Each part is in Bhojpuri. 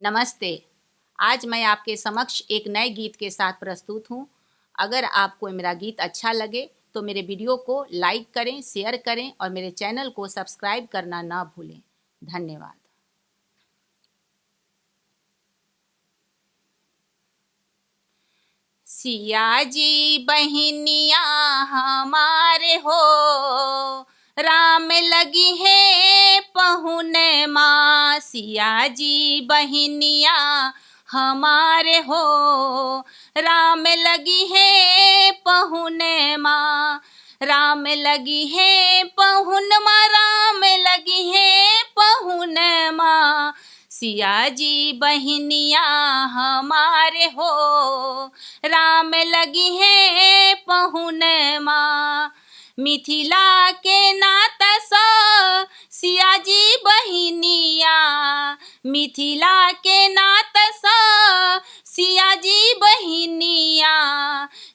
नमस्ते। आज मैं आपके समक्ष एक नए गीत के साथ प्रस्तुत हूँ। अगर आपको मेरा गीत अच्छा लगे तो मेरे वीडियो को लाइक करें, शेयर करें और मेरे चैनल को सब्सक्राइब करना ना भूलें। धन्यवाद। सिया जी बहनिया हमारे हो, राम लगी है पहुन माँ। सिया जी बहनिया हमारे हो, राम लगी है पहुन माँ। राम लगी है पहुन माँ, राम लगी है पहुन माँ। सिया जी बहनिया हमारे हो, राम लगी है पहुन माँ। मिथिला के नात सा सिया जी बहनिया, मिथिला के नात सा सिया जी बहनिया।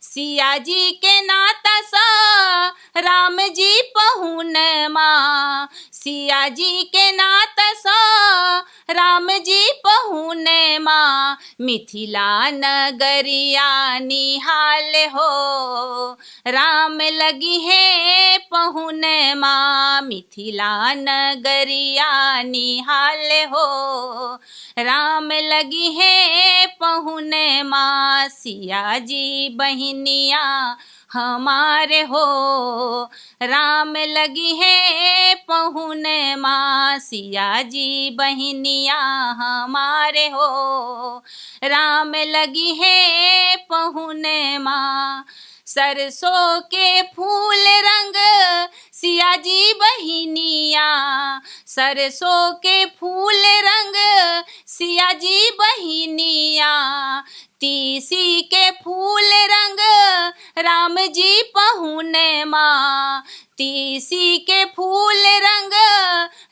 सिया जी के नाता सा राम जी पहुन माँ। सिया जी के नाता सा राम जी पहुन माँ। मिथिला नगरिया निहाल हो, राम लगी है पहुन माँ। मिथिला नगरिया निहाल हो, राम लगी है पहुन माँ। सिया जी बहनिया हमारे हो, राम लगी है पहुन माँ। सिया जी बहनिया हमारे हो, राम लगी है पहुन माँ। सरसों के फूल रंग सिया जी बहनिया, सरसों के फूल रंग सिया जी बहनिया। तीसी के फूल रंग राम जी पहुन माँ। तीसी के फूल रंग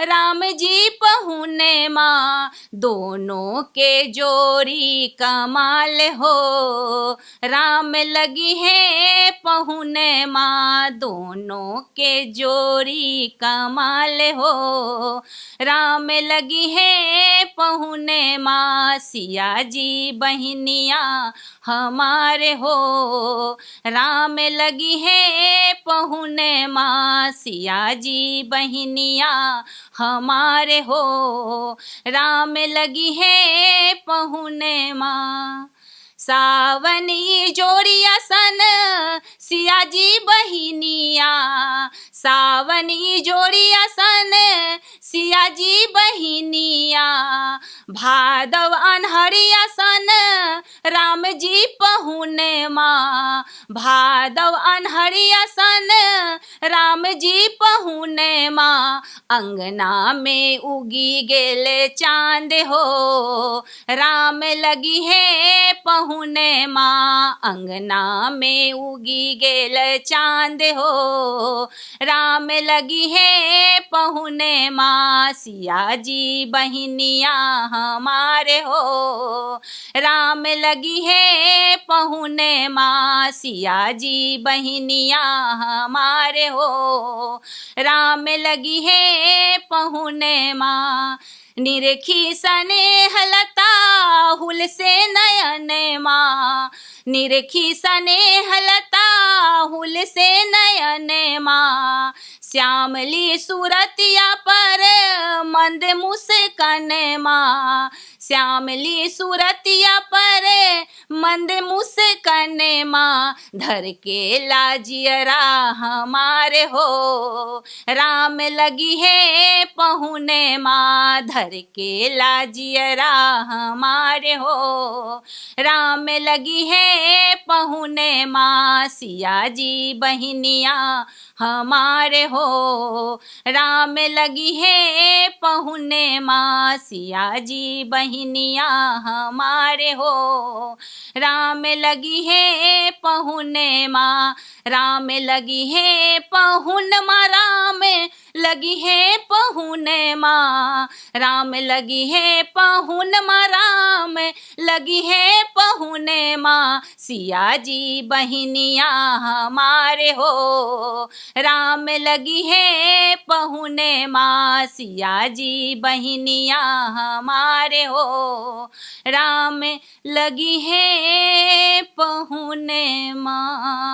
राम जी पहुन माँ। दोनों के जोड़ी कमाल हो, राम लगी है पहुन माँ। दोनों के जोड़ी कमाल हो, राम लगी है पहुन माँ। सिया जी बहनिया हमारे हो, राम लगी है पहुन माँ। सिया जी बहनिया हमारे हो, राम लगी है पहुन माँ। सावनी जोड़िया सन सिया जी बहनिया, सावनी जोड़िया सन सिया जी बहनिया। भादव अनहरिया सन राम जी पहुन माँ। भादव अनहरिया सन राम जी पहुन माँ। अंगना में उगी गेले चांद हो, राम लगी है पहुन माँ। अंगना में उगी गेल चांद हो, राम लगी है पहुन माँ। सिया जी बहनिया हमारे हो, राम लगी है पहुन माँ। सिया जी बहनिया हमारे हो, राम लगी है पहुन माँ। निरखी स्नेह लता हुल से नयन माँ। निरखी स्नेह लता हुल से नयन माँ। श्यामली सूरतिया पर मंद मुस्कान माँ। श्यामली सूरतिया पर मंद मुस्कान माँ। धर के लाजियरा हमारे हो, राम लगी है पहुन माँ। धर के लाजियरा हमारे हो, राम लगी है पहुन माँ। सिया जी बहनिया हमारे हो, राम लगी है पहुन माँ। सिया जी बहनिया हमारे हो, राम लगी है पहुन माँ। राम लगी है पहुन माँ, राम लगी है पहुने माँ, राम लगी है पहुन माँ, राम लगी है पहुने माँ, सिया जी बहिनिया हमारे हो, राम लगी है पहुने माँ, सिया जी बहिनिया हमारे हो, राम लगी है पहुने माँ।